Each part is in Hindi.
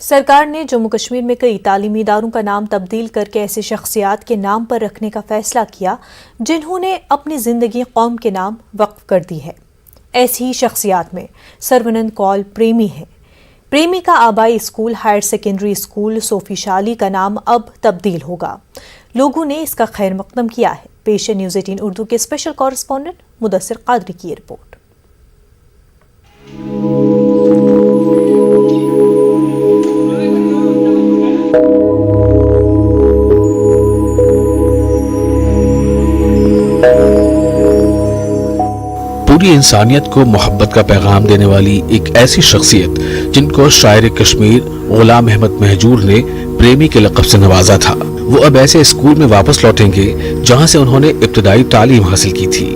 सरकार ने जम्मू कश्मीर में कई तालीमी इदारों का नाम तब्दील करके ऐसे शख्सियात के नाम पर रखने का फैसला किया जिन्होंने अपनी जिंदगी कौम के नाम वक्फ कर दी है। ऐसी ही शख्सियात में सर्बानंद कौल प्रेमी है। प्रेमी का आबाई स्कूल हायर सेकेंडरी स्कूल सोफी शाली का नाम अब तब्दील होगा। लोगों ने इसका खैर मकदम किया है। पेश है न्यूज़ 18 उर्दू के स्पेशल कॉरेस्पॉन्डेंट मुदस्सिर कादरी की रिपोर्ट। पूरी इंसानियत को मोहब्बत का पैगाम देने वाली एक ऐसी शख्सियत जिनको शायर कश्मीर गुलाम अहमद महजूर ने प्रेमी के लक़ब से नवाजा था, वो अब ऐसे स्कूल में वापस लौटेंगे जहां से उन्होंने इब्तदाई तालीम हासिल की थी।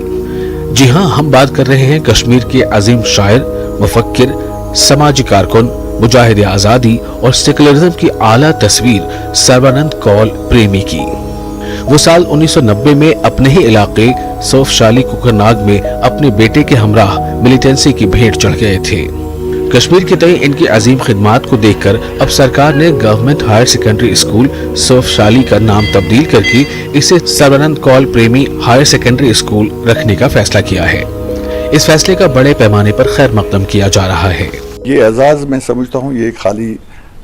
जी हां, हम बात कर रहे हैं कश्मीर के अजीम शायर, मुफक्किर, समाजी कारकुन, मुजाहिद आज़ादी और सेकुलरिज्म की आला तस्वीर सर्बानंद कौल प्रेमी की। वो साल 1990 में अपने ही इलाके सोफशाली कुकरनाग में अपने बेटे के हमराह मिलिटेंसी की भेंट चढ़ गए थे। कश्मीर के तय इनकी अजीम खिदमात को देखकर अब सरकार ने government higher secondary school Sofshali का नाम तब्दील करके इसे सर्बानंद कौल प्रेमी हायर सेकेंडरी स्कूल रखने का फैसला किया है। इस फैसले का बड़े पैमाने पर खैर मकदम किया जा रहा है। ये एजाज मैं समझता हूँ ये खाली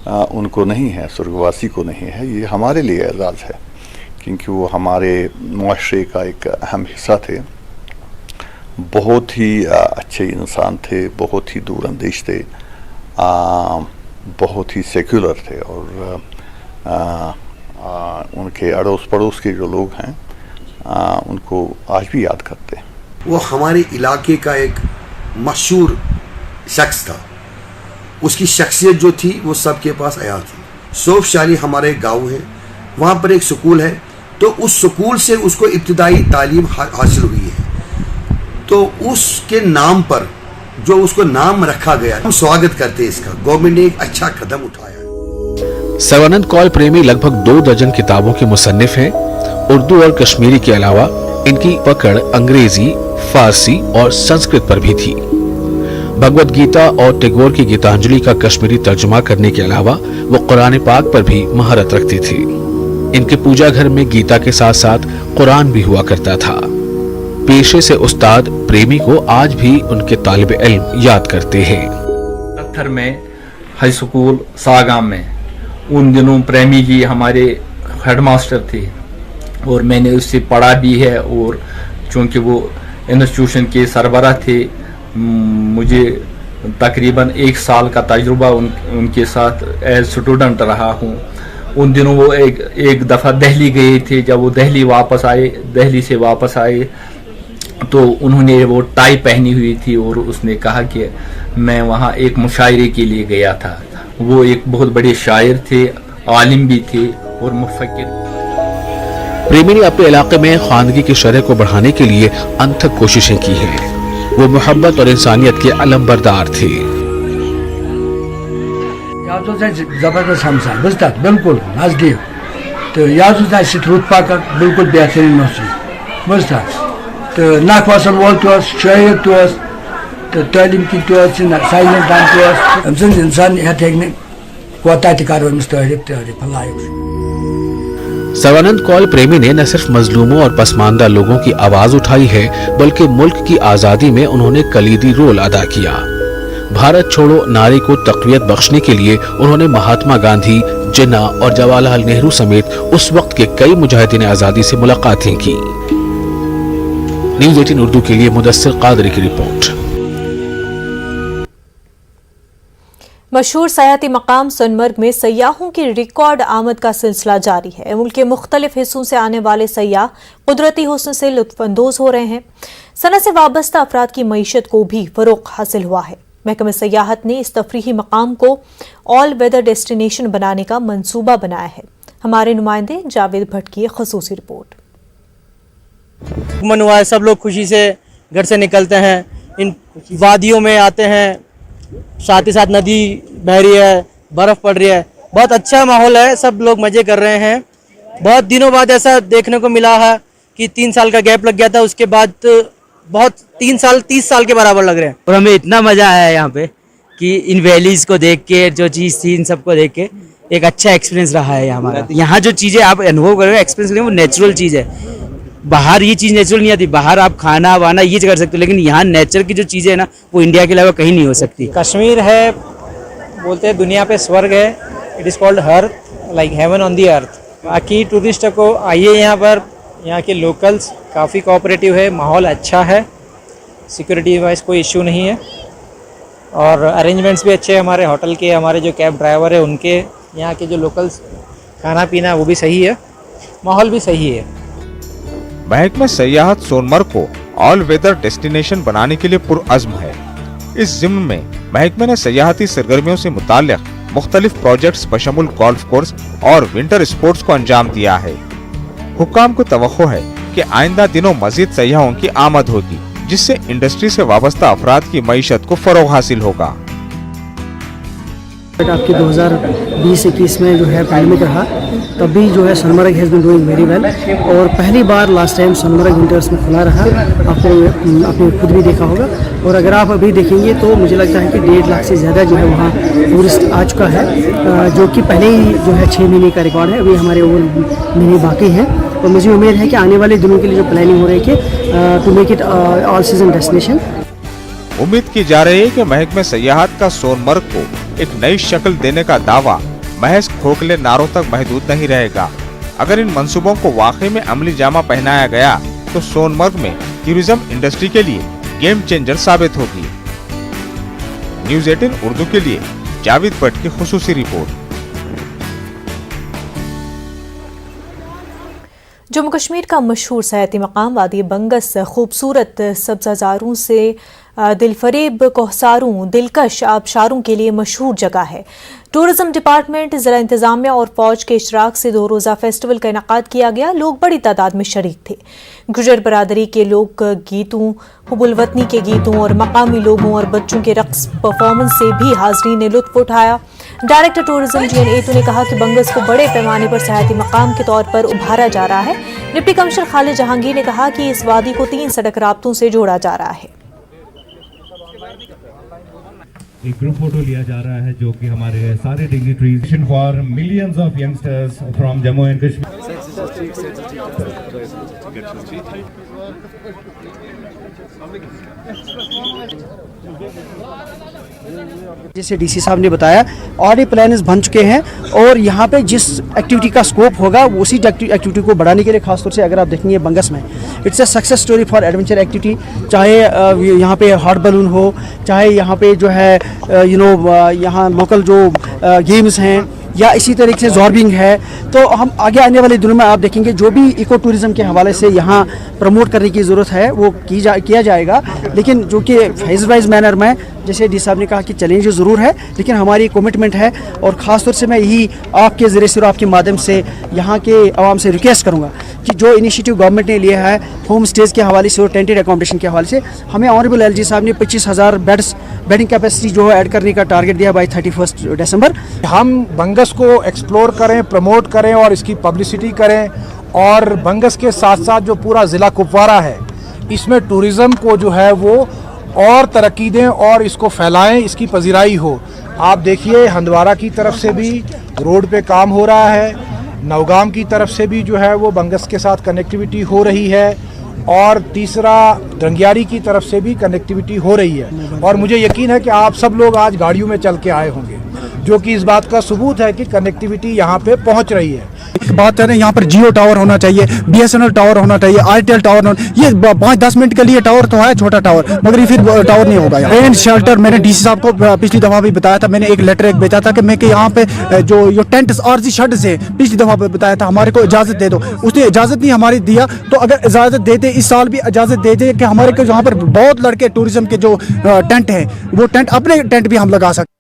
उनको नहीं है, स्वर्गवासी को नहीं है, ये हमारे लिए एजाज है क्योंकि वो हमारे मुआशरे का एक अहम हिस्सा थे। बहुत ही अच्छे इंसान थे, बहुत ही दूरअंदेश थे, बहुत ही सेक्युलर थे और उनके अड़ोस पड़ोस के जो लोग हैं उनको आज भी याद करते हैं। वो हमारे इलाके का एक मशहूर शख्स था। उसकी शख्सियत जो थी वो सबके पास आया थी। सोफशाली हमारे गांव है, वहाँ पर एक स्कूल है, तो उस स्कूल से उसको इब्तिदाई तालीम हासिल हुई है। तो उसके नाम पर जो उसको नाम रखा गया, हम स्वागत करते हैं इसका। गवर्नमेंट ने एक अच्छा कदम उठाया। सर्बानंद कौल प्रेमी लगभग 2 दर्जन किताबों के मुसन्निफ हैं। उर्दू और कश्मीरी के अलावा इनकी पकड़ अंग्रेजी, फारसी और संस्कृत पर भी थी। भगवत गीता और टैगोर की गीतांजलि का कश्मीरी तर्जुमा करने के अलावा वो कुरान पाक पर भी महारत रखते थे। इनके पूजा घर में गीता के साथ साथ कुरान भी हुआ करता था। पेशे से उस्ताद प्रेमी को आज भी उनके तालिब इल्म याद करते हैं। पत्थर में हाई स्कूल सागाम में उन दिनों प्रेमी जी हमारे हेडमास्टर थे और मैंने उससे पढ़ा भी है और चूँकि वो इंस्टीट्यूशन के सरबराह थे, मुझे तकरीबन 1 साल का तजुर्बा उनके साथ एज स्टूडेंट रहा हूँ। उन दिनों वो एक दफ़ा दिल्ली गए थे। जब वो दिल्ली से वापस आए तो उन्होंने वो टाई पहनी हुई थी और उसने कहा कि मैं वहाँ एक मुशायरे के लिए गया था। वो एक बहुत बड़े शायर थे, आलिम भी थे और मुफक्किर। प्रेमी ने अपने इलाके में खानगी की शरह को बढ़ाने के लिए अनथक कोशिशें की हैं। वो मोहब्बत और इंसानियत के अलमबरदार थे। जबरदस्त हमसा बुझता बिल्कुल नजदीक तो याद रूत पाक बिल्कुल बेहतरीन बुझता तो नख वसन वोल शायर तो तालीम की साइलेंट दान इंसान कोता सर्बानंद कौल प्रेमी ने न सिर्फ मजलूमों और पसमानदा लोगों की आवाज उठाई है बल्कि मुल्क की आजादी में उन्होंने कलीदी रोल अदा किया। भारत छोड़ो नारे को तक़वियत बख्शने के लिए उन्होंने महात्मा गांधी, जिन्ना और जवाहरलाल नेहरू समेत उस वक्त के कई मुजाहिदीन आजादी से मुलाकातें की। न्यूज़ 18 उर्दू के लिए मुदस्सिर कादरी की रिपोर्ट। मशहूर सयाहती मकाम सोनमर्ग में सयाहों की रिकॉर्ड आमद का सिलसिला जारी है। मुल्क के मुख्तलिफ हिस्सों से आने वाले सयाह कुदरती हुस्न से लुत्फानंदोज हो रहे हैं। सनत से वाबस्ता अफराद की मईशत को भी फरोग हासिल हुआ है। महकमा सयाहत ने इस तफरीही मकाम को ऑल वेदर डेस्टिनेशन बनाने का मंसूबा बनाया है। हमारे नुमाइंदे जावेद भट्ट की खसूसी रिपोर्ट। मन हुआ है, सब लोग खुशी से घर से निकलते हैं, इन वादियों में आते हैं, साथ ही साथ नदी बह रही है, बर्फ पड़ रही है, बहुत अच्छा माहौल है, सब लोग मजे कर रहे हैं। बहुत दिनों बाद ऐसा देखने को मिला है कि 3 साल का गैप लग गया था, उसके बाद बहुत 3 साल 30 साल के बराबर लग रहे हैं। और हमें इतना मजा आया है यहाँ पे कि इन वैलीज़ को देख के जो चीज़ थी इन सबको देख के एक अच्छा एक्सपीरियंस रहा है हमारा। यहाँ जो चीज़ें आप अनुभव करोगे एक्सपीरियंस करोगे वो नेचुरल चीज़ है। बाहर ये चीज़ नेचुरल नहीं आती, बाहर आप खाना वाना ये कर सकते हो, लेकिन यहाँ नेचर की जो चीज़ें है ना वो इंडिया के अलावा कहीं नहीं हो सकती। कश्मीर है, बोलते हैं दुनिया पे स्वर्ग है, it is called earth, like heaven on the earth. बाकी टूरिस्ट को आइए यहाँ पर, यहाँ के लोकल्स काफ़ी कोऑपरेटिव है, माहौल अच्छा है, सिक्योरिटी वाइज कोई इशू नहीं है और अरेंजमेंट्स भी अच्छे हैं हमारे होटल के, हमारे जो कैब ड्राइवर है उनके, यहाँ के जो लोकल्स खाना पीना वो भी सही है, माहौल भी सही है। महकमा सयाहत सोनमर्ग को ऑल वेदर डेस्टिनेशन बनाने के लिए पुरअज़्म है। इस ज़िम्न में महकमे ने सयाहती सरगर्मियों से मुताल्लिक़ मुख्तलिफ प्रोजेक्ट्स बशमुल गोल्फ कोर्स और विंटर स्पोर्ट्स को अंजाम दिया है। हुक्काम को तवक्को है कि आइंदा दिनों मज़ीद सयाहों की आमद होगी, जिससे इंडस्ट्री से वाबस्ता अफराद की मईशत को फ़रोग़ हासिल होगा। आपके 2020-21 में जो है पैंडेमिक रहा, तब भी जो है Sonamarg has been doing very well और पहली बार लास्ट टाइम सोनमर्ग विंटर्स में खुला रहा, आपने खुद भी देखा होगा। और अगर आप अभी देखेंगे तो मुझे लगता है कि 1.5 लाख से ज़्यादा जो है वहाँ टूरिस्ट आ चुका है, जो कि पहले ही जो है 6 महीने का रिकॉर्ड है, अभी हमारे और महीने बाकी हैं। और मुझे उम्मीद है कि आने वाले दिनों के लिए जो प्लानिंग हो रही है कि to make it all season destination. उम्मीद की जा रही है कि महकमे सयाहत का सोनमर्ग को एक नई शक्ल देने का दावा महज खोखले नारों तक महदूद नहीं रहेगा। अगर इन मंसूबों को वाकई में अमली जामा पहनाया गया तो सोनमर्ग में टूरिज्म इंडस्ट्री के लिए गेम चेंजर साबित होगी। न्यूज़ 18 उर्दू के लिए जावेद भट्ट की खुसूसी रिपोर्ट। जम्मू कश्मीर का मशहूर सयाहती मकाम वादी बंगस खूबसूरत सब्ज़ाज़ारों से दिलफरेब कोहसारों दिलकश आबशारों के लिए मशहूर जगह है। टूरिज्म डिपार्टमेंट, ज़िला इंतज़ामिया और फौज के इशराक से 2 रोज़ा फेस्टिवल का इनेकाद किया गया। लोग बड़ी तादाद में शरीक थे। गुजर बरादरी के लोक गीतों, हुबुल वतनी के गीतों और मकामी लोगों और बच्चों के रक्स परफॉर्मेंस से भी हाज़रीन ने लुत्फ़ उठाया। डायरेक्टर टूरिज्म GN एतू ने कहा कि बंगस को बड़े पैमाने पर सयाहती मकाम के तौर पर उभारा जा रहा है। डिप्टी कमिश्नर खालिद जहांगीर ने कहा कि इस वादी को 3 सड़क राब्तों से जोड़ा जा रहा है। एक ग्रुप फोटो लिया जा रहा है जो कि हमारे सारे dignitaries for millions of youngsters from Jammu and Kashmir. जैसे डीसी साहब ने बताया ऑलरेडी प्लान्स बन चुके हैं और यहाँ पे जिस एक्टिविटी का स्कोप होगा उसी एक्टिविटी को बढ़ाने के लिए खासतौर से अगर आप देखेंगे बंगस में it's a success story for adventure activity. चाहे यहाँ पे हॉट बलून हो, चाहे यहाँ पे जो है यहाँ लोकल जो गेम्स हैं या इसी तरीके से जॉर्बिंग है, तो हम आगे आने वाले दिनों में आप देखेंगे जो भी इको टूरिज़्म के हवाले से यहाँ प्रमोट करने की ज़रूरत है वो किया जाएगा। लेकिन जो कि फेज वाइज मैनर में जैसे डी साहब ने कहा कि चैलेंज ज़रूर है, लेकिन हमारी कमिटमेंट है और ख़ास तौर से मैं यही आपके ज़रिए से और आपके माध्यम से यहाँ के आवाम से रिक्वेस्ट करूँगा कि जो इनिशिएटिव गवर्नमेंट ने लिया है होम स्टेज के हवाले से और टेंटेड एकोमोडेशन के हवाले से, हमें ऑनरेबल LG साहब ने 25,000 बेडिंग कैपेसिटी जो है ऐड करने का टारगेट दिया बाय 31 दिसंबर। हम बंगस को एक्सप्लोर करें, प्रमोट करें और इसकी पब्लिसिटी करें और बंगस के साथ साथ जो पूरा ज़िला कुपवारा है इसमें टूरिज़्म को जो है वो और तरक्की दें और इसको फैलाएं, इसकी पजीराई हो। आप देखिए हंदवारा की तरफ से भी रोड पे काम हो रहा है, नौगाम की तरफ से भी जो है वो बंगस के साथ कनेक्टिविटी हो रही है और तीसरा रंगियारी की तरफ से भी कनेक्टिविटी हो रही है। और मुझे यकीन है कि आप सब लोग आज गाड़ियों में चल के आए होंगे, जो कि इस बात का सबूत है कि कनेक्टिविटी यहाँ पे पहुँच रही है। एक बात है ना, यहाँ पर जियो टावर होना चाहिए, BSNL टावर होना चाहिए, आईटेल टावर होना, ये 5-10 मिनट के लिए टावर तो है छोटा टावर, मगर ये फिर टावर नहीं होगा। रेन शेल्टर मैंने DC साहब को पिछली दफ़ा भी बताया था, मैंने एक लेटर भेजा था कि मैं कि यहाँ पे जो टेंट आरजी शेड से पिछली दफ़ा बताया था हमारे को इजाज़त दे दो, उसने इजाज़त नहीं हमारी दिया। तो अगर इजाज़त देते इस साल भी इजाज़त दे दे कि हमारे को यहाँ पर बहुत लड़के टूरिज्म के जो टेंट हैं वो टेंट अपने टेंट भी हम लगा सकते।